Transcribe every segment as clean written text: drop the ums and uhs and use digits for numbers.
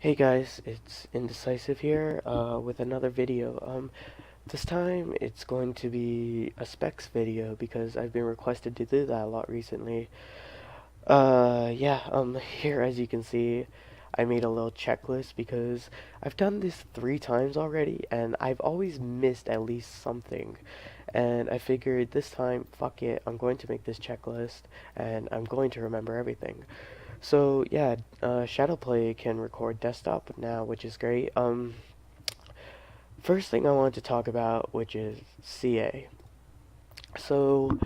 Hey guys, it's Indecisive here with another video. This time it's going to be a specs video because I've been requested to do that a lot recently. Here as you can see, I made a little checklist because I've done this 3 times already and I've always missed at least something. And I figured this time, fuck it, I'm going to make this checklist and I'm going to remember everything. So yeah, Shadowplay can record desktop now, which is great. First thing I want to talk about, which is CA. So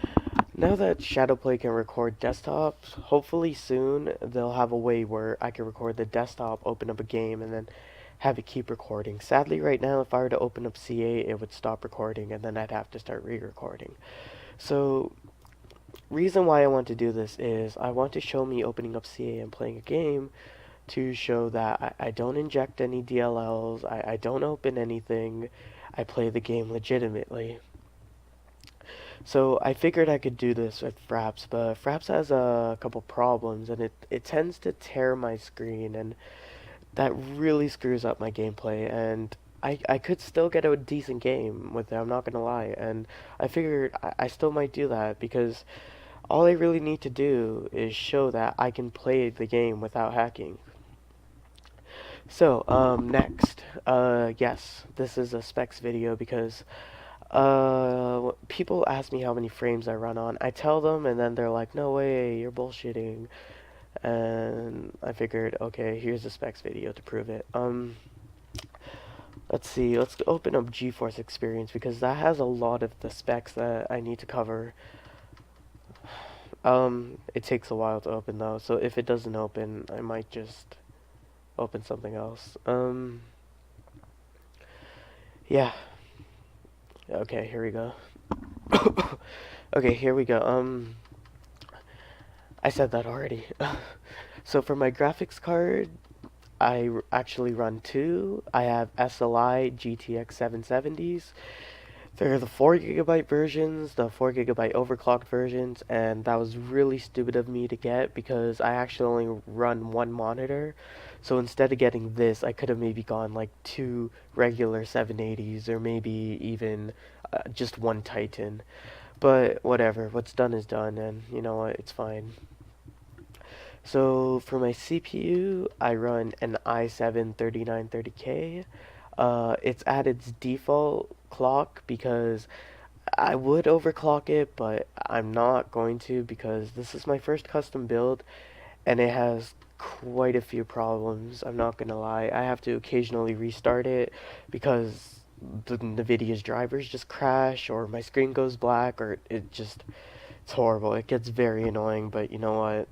now that Shadowplay can record desktops, hopefully soon they'll have a way where I can record the desktop, open up a game, and then have it keep recording. Sadly, right now, if I were to open up CA, it would stop recording, and then I'd have to start re-recording. So reason why I want to do this is I want to show me opening up CA and playing a game to show that I don't inject any DLLs, I don't open anything, I play the game legitimately. So I figured I could do this with Fraps, but Fraps has a couple problems and it tends to tear my screen and that really screws up my gameplay and I could still get a decent game with it, I'm not gonna lie, and I figured I still might do that because all I really need to do is show that I can play the game without hacking. So, next, yes, this is a specs video because, people ask me how many frames I run on. I tell them, and then they're like, no way, you're bullshitting. And I figured, okay, here's a specs video to prove it. Let's see, let's open up GeForce Experience because that has a lot of the specs that I need to cover. It takes a while to open though, so if it doesn't open, I might just open something else. Yeah. Okay, here we go. Okay, here we go. I said that already. So for my graphics card, I actually run two. I have SLI GTX 770s. They're the 4 GB versions, the 4 GB overclocked versions, and that was really stupid of me to get because I actually only run one monitor. So instead of getting this, I could have maybe gone like two regular 780s or maybe even just one Titan. But whatever, what's done is done, and you know what, it's fine. So for my CPU, I run an i7-3930K. It's at its default clock because I would overclock it, but I'm not going to because this is my first custom build and it has quite a few problems. I'm not gonna lie. I have to occasionally restart it because the NVIDIA's drivers just crash or my screen goes black or it's horrible. It gets very annoying, but you know what?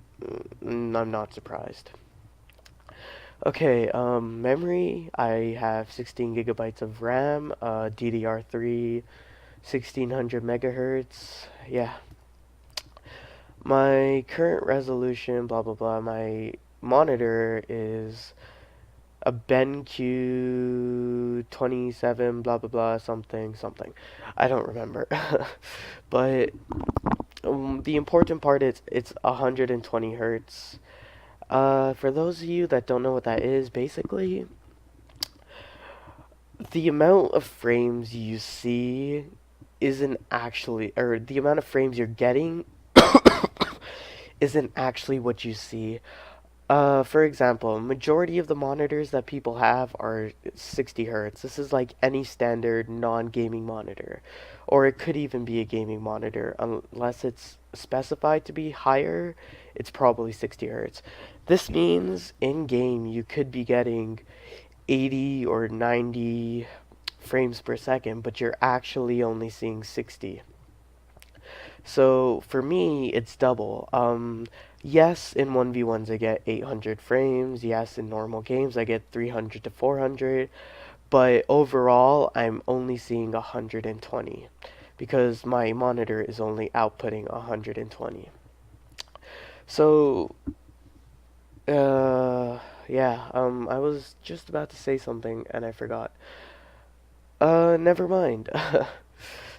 I'm not surprised. Okay, memory, I have 16 gigabytes of RAM, DDR3, 1600 megahertz. Yeah. My current resolution, blah blah blah, my monitor is a BenQ 27 blah blah blah something something. I don't remember. But the important part is it's 120 hertz. For those of you that don't know what that is, basically, the amount of frames you see isn't actually, or the amount of frames you're getting isn't actually what you see. For example, majority of the monitors that people have are 60 hertz. This is like any standard non-gaming monitor, or it could even be a gaming monitor, unless it's specified to be higher. It's probably 60 hertz. This means in game you could be getting 80 or 90 frames per second, but you're actually only seeing 60. So for me, it's double. Yes, in 1v1s I get 800 frames. Yes, in normal games I get 300 to 400. But overall, I'm only seeing 120 because my monitor is only outputting 120. So, yeah, I was just about to say something and I forgot. Never mind.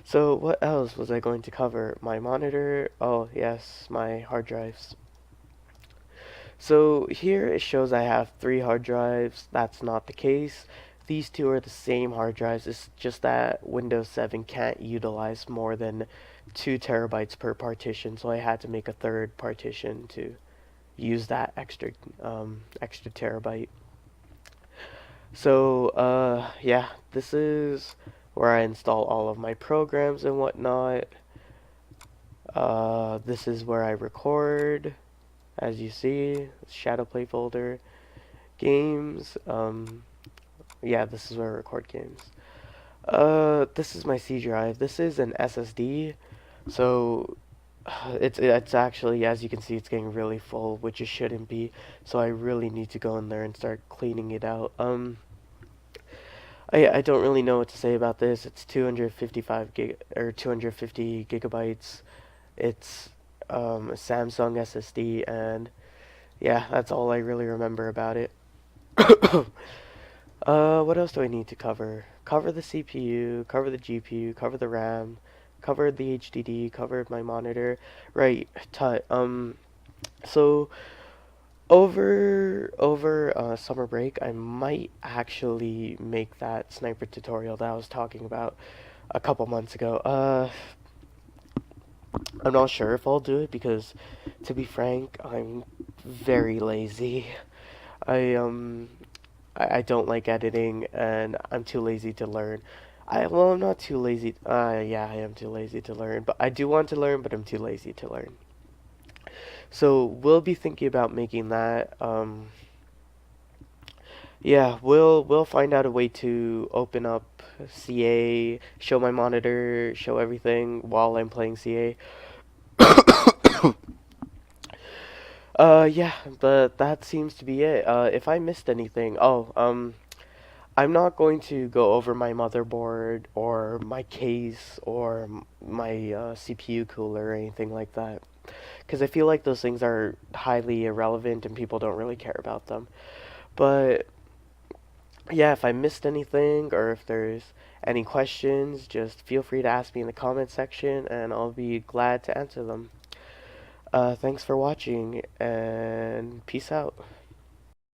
So what else was I going to cover? My monitor. Oh, yes, my hard drives. So here it shows I have 3 hard drives. That's not the case. These two are the same hard drives. It's just that Windows 7 can't utilize more than 2 terabytes per partition, so I had to make a third partition to use that extra terabyte. So yeah, this is where I install all of my programs and whatnot. This is where I record, as you see, Shadowplay folder, games. Yeah, this is where I record games. This is my C drive. This is an SSD, so it's actually, as you can see, it's getting really full, which it shouldn't be. So I really need to go in there and start cleaning it out. I don't really know what to say about this. It's 250 gigabytes. It's a Samsung SSD, and yeah, that's all I really remember about it. What else do I need to cover? Cover the CPU, cover the GPU, cover the RAM, cover the HDD, cover my monitor. Right, so over summer break, I might actually make that sniper tutorial that I was talking about a couple months ago. I'm not sure if I'll do it because, to be frank, I'm very lazy. I um I don't like editing, and I'm too lazy to learn. I'm not too lazy. Yeah, I am too lazy to learn, but I do want to learn, but I'm too lazy to learn. So we'll be thinking about making that. Yeah, we'll find out a way to open up CA, show my monitor, show everything while I'm playing CA. Yeah, but that seems to be it. If I missed anything, I'm not going to go over my motherboard or my case or my CPU cooler or anything like that, because I feel like those things are highly irrelevant and people don't really care about them. But yeah, if I missed anything or if there's any questions, just feel free to ask me in the comment section and I'll be glad to answer them. Thanks for watching and peace out.